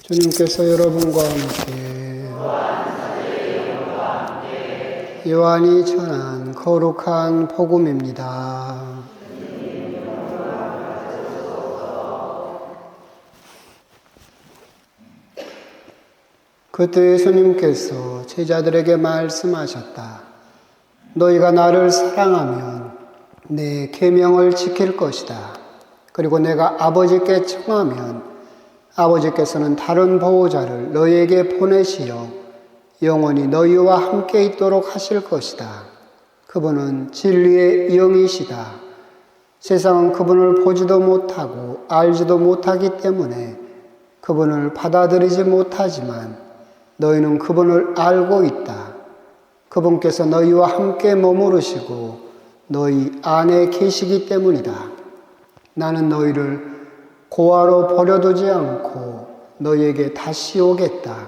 주님께서 여러분과 함께 요한이 전한 거룩한 복음입니다. 그때 예수님께서 제자들에게 말씀하셨다. 너희가 나를 사랑하면 내 계명을 지킬 것이다. 그리고 내가 아버지께 청하면 아버지께서는 다른 보호자를 너희에게 보내시어 영원히 너희와 함께 있도록 하실 것이다. 그분은 진리의 영이시다. 세상은 그분을 보지도 못하고 알지도 못하기 때문에 그분을 받아들이지 못하지만 너희는 그분을 알고 있다. 그분께서 너희와 함께 머무르시고 너희 안에 계시기 때문이다. 나는 너희를 고아로 버려두지 않고 너희에게 다시 오겠다.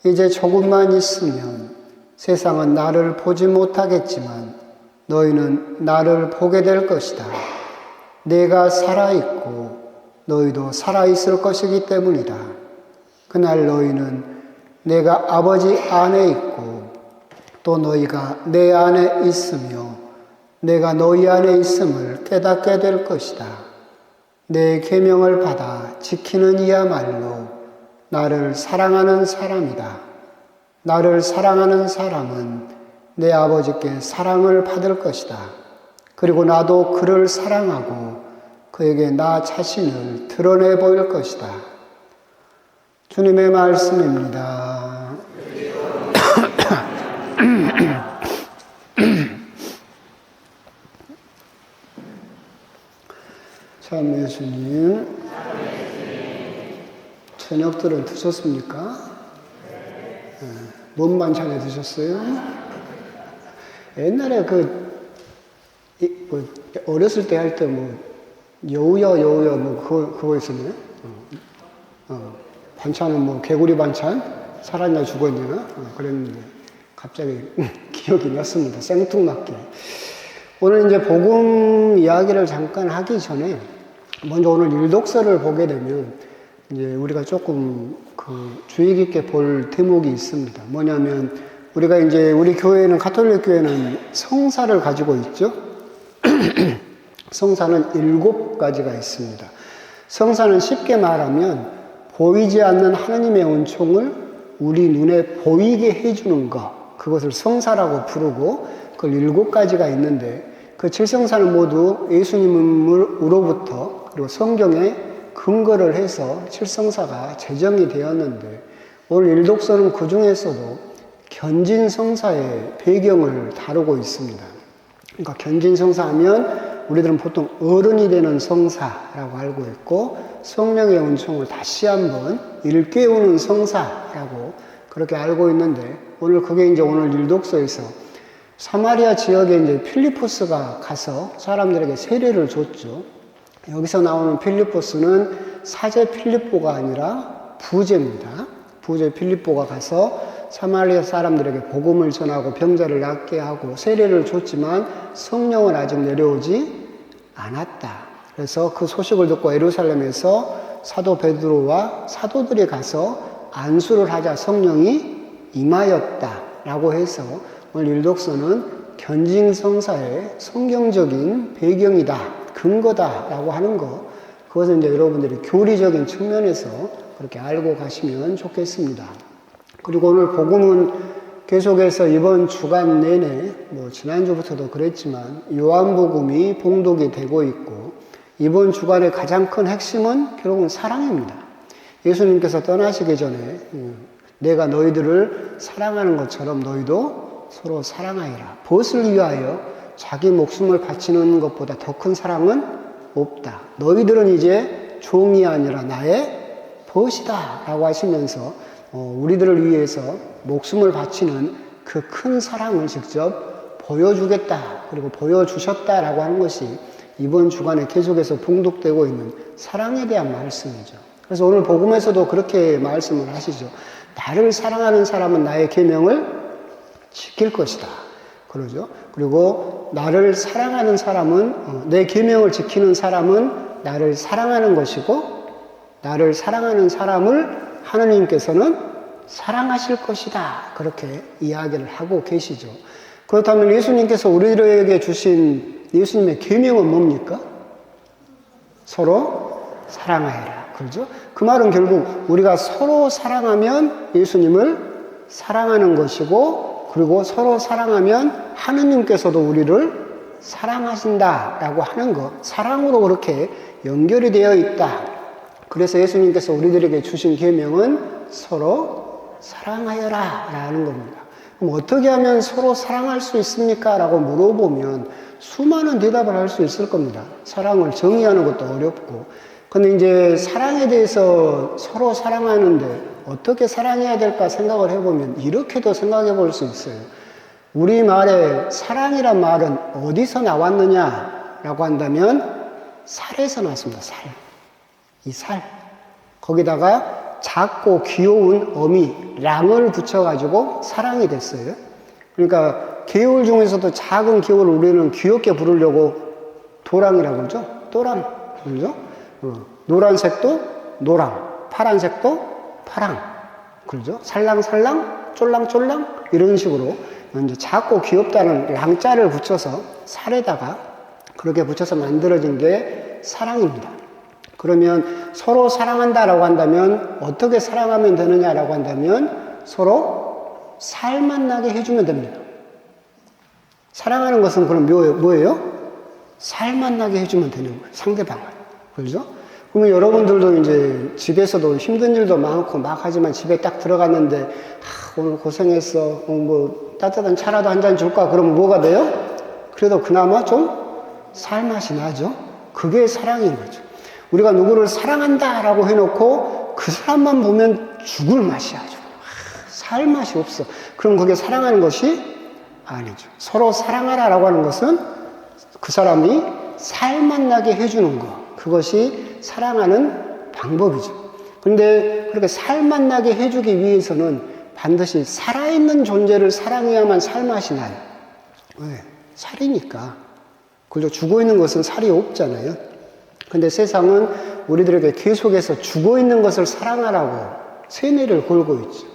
이제 조금만 있으면 세상은 나를 보지 못하겠지만 너희는 나를 보게 될 것이다. 내가 살아있고 너희도 살아있을 것이기 때문이다. 그날 너희는 내가 아버지 안에 있고 또 너희가 내 안에 있으며 내가 너희 안에 있음을 깨닫게 될 것이다. 내 계명을 받아 지키는 이야말로 나를 사랑하는 사람이다. 나를 사랑하는 사람은 내 아버지께 사랑을 받을 것이다. 그리고 나도 그를 사랑하고 그에게 나 자신을 드러내 보일 것이다. 주님의 말씀입니다. 참 예수님, 저녁들은 드셨습니까? 뭔 반찬에 드셨어요? 옛날에 어렸을 때 할 때 여우야 그거 있었네. 반찬은 개구리 반찬? 살았냐 죽었냐? 그랬는데 갑자기 기억이 났습니다. 생뚱맞게. 오늘 이제 복음 이야기를 잠깐 하기 전에 먼저 오늘 일독서를 보게 되면 이제 우리가 조금 주의 깊게 볼 대목이 있습니다. 뭐냐면 우리가 이제 우리 교회는 가톨릭 교회는 성사를 가지고 있죠. 성사는 7가지가 있습니다. 성사는 쉽게 말하면 보이지 않는 하나님의 은총을 우리 눈에 보이게 해주는 것, 그것을 성사라고 부르고 그 7가지가 있는데 그 7성사는 모두 예수님으로부터 그리고 성경에 근거를 해서 7성사가 제정이 되었는데 오늘 일독서는 그 중에서도 견진성사의 배경을 다루고 있습니다. 그러니까 견진성사 하면 우리들은 보통 어른이 되는 성사라고 알고 있고 성령의 은총을 다시 한번 일깨우는 성사라고 그렇게 알고 있는데 오늘 그게 이제 오늘 일독서에서 사마리아 지역에 이제 필리포스가 가서 사람들에게 세례를 줬죠. 여기서 나오는 필리포스는 사제 필리포가 아니라 부제입니다. 부제 필리포가 가서 사마리아 사람들에게 복음을 전하고 병자를 낫게 하고 세례를 줬지만 성령은 아직 내려오지 않았다. 그래서 그 소식을 듣고 예루살렘에서 사도 베드로와 사도들이 가서 안수를 하자 성령이 임하였다라고 해서 오늘 일독서는 견진성사의 성경적인 배경이다, 근거다라고 하는 것, 그것은 이제 여러분들이 교리적인 측면에서 그렇게 알고 가시면 좋겠습니다. 그리고 오늘 복음은 계속해서 이번 주간 내내, 지난주부터도 그랬지만 요한복음이 봉독이 되고 있고 이번 주간의 가장 큰 핵심은 결국은 사랑입니다. 예수님께서 떠나시기 전에 내가 너희들을 사랑하는 것처럼 너희도 서로 사랑하여라. 벗을 위하여 자기 목숨을 바치는 것보다 더 큰 사랑은 없다. 너희들은 이제 종이 아니라 나의 벗이다 라고 하시면서 우리들을 위해서 목숨을 바치는 그 큰 사랑을 직접 보여주겠다 그리고 보여주셨다라고 하는 것이 이번 주간에 계속해서 봉독되고 있는 사랑에 대한 말씀이죠. 그래서 오늘 복음에서도 그렇게 말씀을 하시죠. 나를 사랑하는 사람은 나의 계명을 지킬 것이다. 그러죠. 그리고 나를 사랑하는 사람은 내 계명을 지키는 사람은 나를 사랑하는 것이고 나를 사랑하는 사람을 하느님께서는 사랑하실 것이다. 그렇게 이야기를 하고 계시죠. 그렇다면 예수님께서 우리들에게 주신 예수님의 계명은 뭡니까? 서로 사랑하여라. 그렇죠? 그 말은 결국 우리가 서로 사랑하면 예수님을 사랑하는 것이고, 그리고 서로 사랑하면 하느님께서도 우리를 사랑하신다라고 하는 것, 사랑으로 그렇게 연결이 되어 있다. 그래서 예수님께서 우리들에게 주신 계명은 서로 사랑하여라 라는 겁니다. 그럼 어떻게 하면 서로 사랑할 수 있습니까? 라고 물어보면 수많은 대답을 할 수 있을 겁니다. 사랑을 정의하는 것도 어렵고. 근데 이제 사랑에 대해서 서로 사랑하는데 어떻게 사랑해야 될까 생각을 해보면 이렇게도 생각해 볼 수 있어요. 우리말에 사랑이란 말은 어디서 나왔느냐라고 한다면 살에서 나왔습니다. 살. 이 살. 거기다가 작고 귀여운 어미, 랑을 붙여가지고 사랑이 됐어요. 그러니까 개울 중에서도 작은 개울을 우리는 귀엽게 부르려고 도랑이라고 그러죠. 또랑. 그러죠? 노란색도 노랑, 파란색도 파랑. 그러죠? 살랑살랑, 쫄랑쫄랑 이런 식으로 이제 작고 귀엽다는 랑자를 붙여서 살에다가 그렇게 붙여서 만들어진 게 사랑입니다. 그러면 서로 사랑한다라고 한다면 어떻게 사랑하면 되느냐라고 한다면 서로 살만 나게 해주면 됩니다. 사랑하는 것은 그럼 뭐예요? 살만 나게 해주면 되는 거예요. 상대방을. 그렇죠? 그러면 여러분들도 이제 집에서도 힘든 일도 많고 막 하지만 집에 딱 들어갔는데 오늘 고생했어. 뭐 따뜻한 차라도 한 잔 줄까? 그러면 뭐가 돼요? 그래도 그나마 좀 살맛이 나죠. 그게 사랑인 거죠. 우리가 누구를 사랑한다라고 해놓고 그 사람만 보면 죽을 맛이야. 살맛이 없어. 그럼 그게 사랑하는 것이 아니죠. 서로 사랑하라라고 하는 것은 그 사람이 살맛 나게 해주는 것. 그것이 사랑하는 방법이죠. 그런데 그렇게 살맛 나게 해주기 위해서는 반드시 살아있는 존재를 사랑해야만 살맛이 나요. 왜? 살이니까. 그죠? 죽어있는 것은 살이 없잖아요. 근데 세상은 우리들에게 계속해서 죽어있는 것을 사랑하라고 세뇌를 걸고 있죠.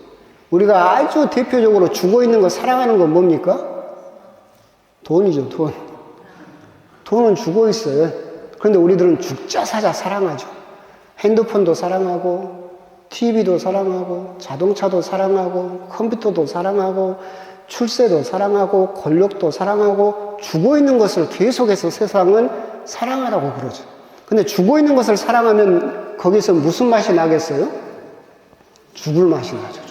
우리가 아주 대표적으로 죽어있는 것 사랑하는 건 뭡니까? 돈이죠, 돈. 돈은 죽어있어요. 그런데 우리들은 죽자 사자 사랑하죠. 핸드폰도 사랑하고, TV도 사랑하고, 자동차도 사랑하고, 컴퓨터도 사랑하고, 출세도 사랑하고, 권력도 사랑하고, 죽어있는 것을 계속해서 세상은 사랑하라고 그러죠. 근데 죽어있는 것을 사랑하면 거기서 무슨 맛이 나겠어요? 죽을 맛이 나죠.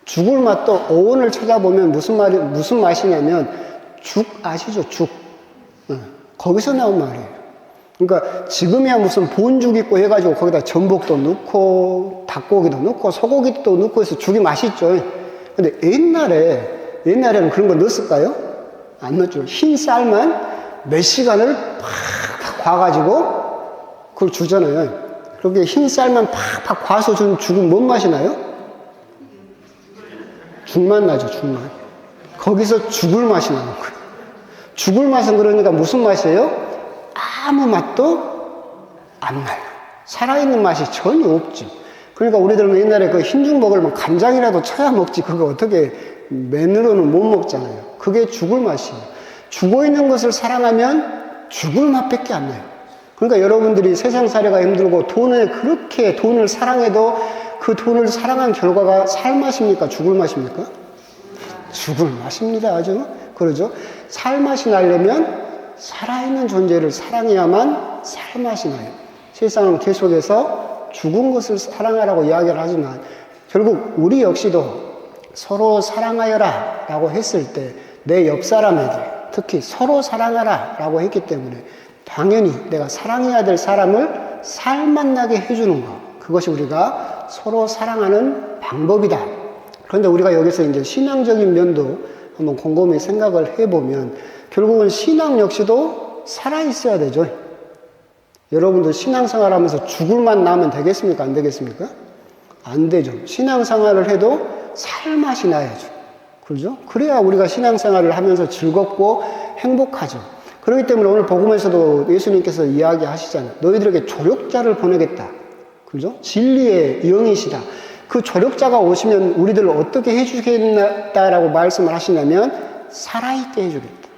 죽을 맛도 어원을 찾아보면 무슨 맛이냐면 죽 아시죠? 죽. 거기서 나온 말이에요. 그러니까 지금이야 무슨 본죽 있고 해가지고 거기다 전복도 넣고 닭고기도 넣고 소고기도 넣고 해서 죽이 맛있죠. 근데 옛날에는 그런 거 넣었을까요? 안 넣었죠. 흰 쌀만 몇 시간을 팍팍 과가지고 그걸 주잖아요. 그렇게 흰 쌀만 팍팍 과서 준 죽은 뭔 맛이 나요? 죽맛 나죠, 죽맛. 거기서 죽을 맛이 나는 거예요. 죽을 맛은 그러니까 무슨 맛이에요? 아무 맛도 안 나요. 살아있는 맛이 전혀 없죠. 그러니까 우리들은 옛날에 그 흰죽 먹으려면 간장이라도 쳐야 먹지, 그거 어떻게 맨으로는 못 먹잖아요. 그게 죽을 맛이에요. 죽어있는 것을 사랑하면 죽을 맛밖에 안 나요. 그러니까 여러분들이 세상 살이가 힘들고 그렇게 돈을 사랑해도 그 돈을 사랑한 결과가 살 맛입니까? 죽을 맛입니까? 죽을 맛입니다. 아주. 그러죠? 살 맛이 나려면 살아있는 존재를 사랑해야만 살 맛이 나요. 세상은 계속해서 죽은 것을 사랑하라고 이야기를 하지만 결국 우리 역시도 서로 사랑하여라 라고 했을 때 내 옆 사람에게 특히 서로 사랑하라 라고 했기 때문에 당연히 내가 사랑해야 될 사람을 살맛 나게 해주는 것, 그것이 우리가 서로 사랑하는 방법이다. 그런데 우리가 여기서 이제 신앙적인 면도 한번 곰곰이 생각을 해보면 결국은 신앙 역시도 살아있어야 되죠. 여러분들 신앙생활 하면서 죽을 맛 나면 되겠습니까? 안 되겠습니까? 안 되죠. 신앙생활을 해도 살맛이 나야죠. 그렇죠? 그래야 우리가 신앙생활을 하면서 즐겁고 행복하죠. 그렇기 때문에 오늘 복음에서도 예수님께서 이야기하시잖아요. 너희들에게 조력자를 보내겠다. 그죠? 진리의 영이시다. 그 조력자가 오시면 우리들을 어떻게 해주겠다라고 말씀을 하시냐면 살아있게 해주겠다.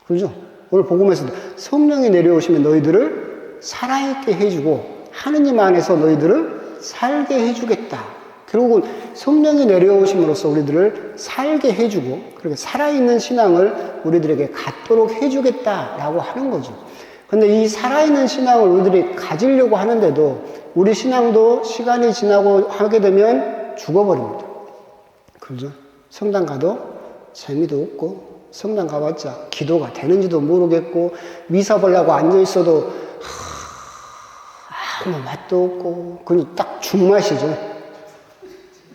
그죠? 오늘 복음에서도 성령이 내려오시면 너희들을 살아있게 해주고 하느님 안에서 너희들을 살게 해주겠다. 결국은 성령이 내려오심으로써 우리들을 살게 해주고 그렇게 살아있는 신앙을 우리들에게 갖도록 해주겠다라고 하는 거죠. 근데 이 살아있는 신앙을 우리들이 가지려고 하는데도 우리 신앙도 시간이 지나고 하게 되면 죽어버립니다. 그죠? 성당 가도 재미도 없고 성당 가봤자 기도가 되는지도 모르겠고 미사 보려고 앉아있어도 아무 맛도 없고 그냥 딱 죽맛이죠.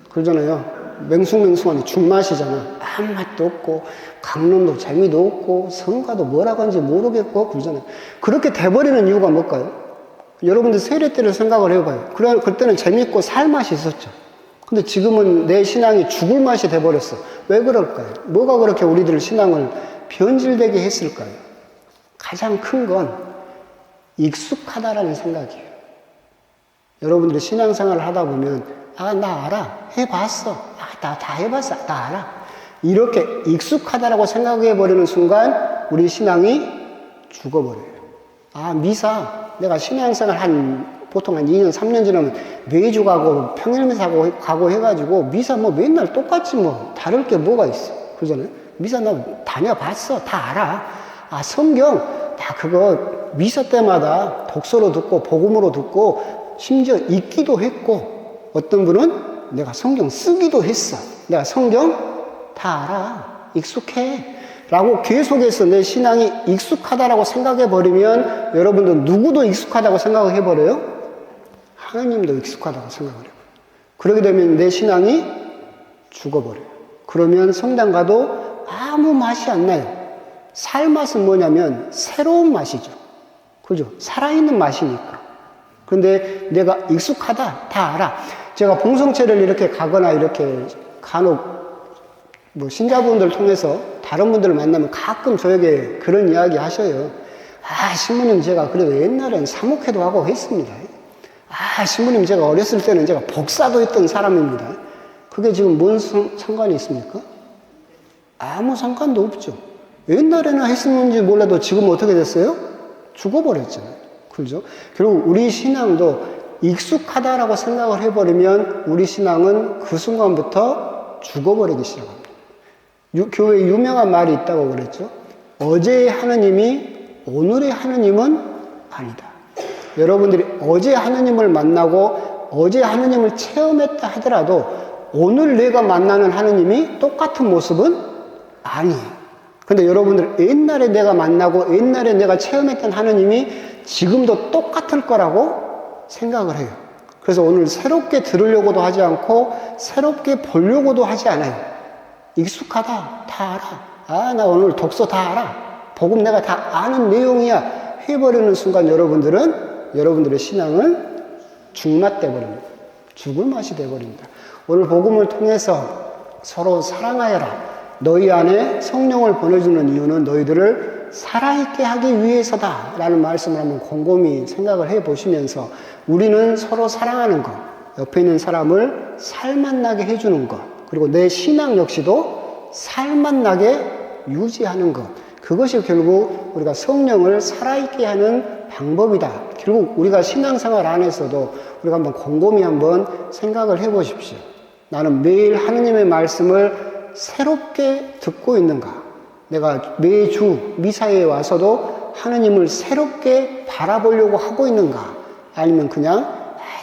그러잖아요. 맹숭맹숭하니 죽맛이잖아. 아무 맛도 없고 강론도 재미도 없고 성가도 뭐라고 하는지 모르겠고 그러잖아요. 그렇게 돼버리는 이유가 뭘까요? 여러분들 세례 때를 생각을 해봐요. 그때는 재밌고 살 맛이 있었죠. 근데 지금은 내 신앙이 죽을 맛이 돼버렸어. 왜 그럴까요? 뭐가 그렇게 우리들 신앙을 변질되게 했을까요? 가장 큰 건 익숙하다라는 생각이에요. 여러분들이 신앙생활을 하다 보면 나 알아. 해봤어. 나 다 해봤어. 나 알아. 이렇게 익숙하다라고 생각해버리는 순간 우리 신앙이 죽어버려요. 미사. 내가 신앙생활 보통 한 2년, 3년 지나면 매주 가고 평일미사 가고 해가지고 미사 맨날 똑같지 다를 게 뭐가 있어. 그러잖아요. 미사 나 다녀봤어. 다 알아. 성경 나 그거 미사 때마다 독서로 듣고 복음으로 듣고 심지어 읽기도 했고 어떤 분은 내가 성경 쓰기도 했어. 내가 성경 다 알아. 익숙해. 라고 계속해서 내 신앙이 익숙하다라고 생각해버리면 여러분들 누구도 익숙하다고 생각을 해버려요? 하나님도 익숙하다고 생각을 해요. 그렇게 되면 내 신앙이 죽어버려요. 그러면 성당 가도 아무 맛이 안 나요. 살 맛은 뭐냐면 새로운 맛이죠. 그죠? 살아있는 맛이니까. 그런데 내가 익숙하다, 다 알아. 제가 봉성체를 이렇게 가거나 이렇게 간혹 신자분들 통해서 다른 분들을 만나면 가끔 저에게 그런 이야기 하셔요. 신부님 제가 그래도 옛날엔 사목회도 하고 했습니다. 신부님 제가 어렸을 때는 제가 복사도 했던 사람입니다. 그게 지금 뭔 상관이 있습니까? 아무 상관도 없죠. 옛날에는 했었는지 몰라도 지금 어떻게 됐어요? 죽어버렸잖아요. 그렇죠? 결국 우리 신앙도 익숙하다라고 생각을 해버리면 우리 신앙은 그 순간부터 죽어버리기 시작합니다. 교회에 유명한 말이 있다고 그랬죠. 어제의 하느님이 오늘의 하느님은 아니다. 여러분들이 어제 하느님을 만나고 어제 하느님을 체험했다 하더라도 오늘 내가 만나는 하느님이 똑같은 모습은 아니에요. 근데 여러분들 옛날에 내가 만나고 옛날에 내가 체험했던 하느님이 지금도 똑같을 거라고 생각을 해요. 그래서 오늘 새롭게 들으려고도 하지 않고 새롭게 보려고도 하지 않아요. 익숙하다. 다 알아. 나 오늘 독서 다 알아. 복음 내가 다 아는 내용이야. 해버리는 순간 여러분들의 신앙은 죽맛 돼버립니다. 죽을 맛이 돼버립니다. 오늘 복음을 통해서 서로 사랑하여라. 너희 안에 성령을 보내주는 이유는 너희들을 살아있게 하기 위해서다. 라는 말씀을 한번 곰곰이 생각을 해보시면서 우리는 서로 사랑하는 것, 옆에 있는 사람을 살맛나게 해주는 것, 그리고 내 신앙 역시도 살맛나게 유지하는 것. 그것이 결국 우리가 성령을 살아있게 하는 방법이다. 결국 우리가 신앙생활 안에서도 우리가 한번 곰곰이 한번 생각을 해보십시오. 나는 매일 하느님의 말씀을 새롭게 듣고 있는가? 내가 매주 미사에 와서도 하느님을 새롭게 바라보려고 하고 있는가? 아니면 그냥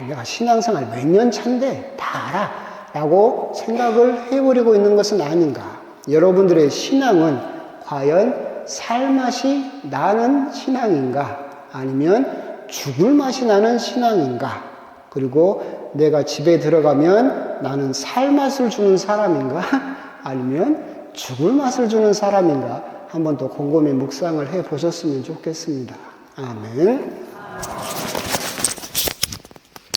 내가 신앙생활 몇 년 차인데 다 알아. 라고 생각을 해버리고 있는 것은 아닌가. 여러분들의 신앙은 과연 살맛이 나는 신앙인가? 아니면 죽을 맛이 나는 신앙인가? 그리고 내가 집에 들어가면 나는 살맛을 주는 사람인가? 아니면 죽을 맛을 주는 사람인가? 한번 더 곰곰이 묵상을 해 보셨으면 좋겠습니다. 아멘.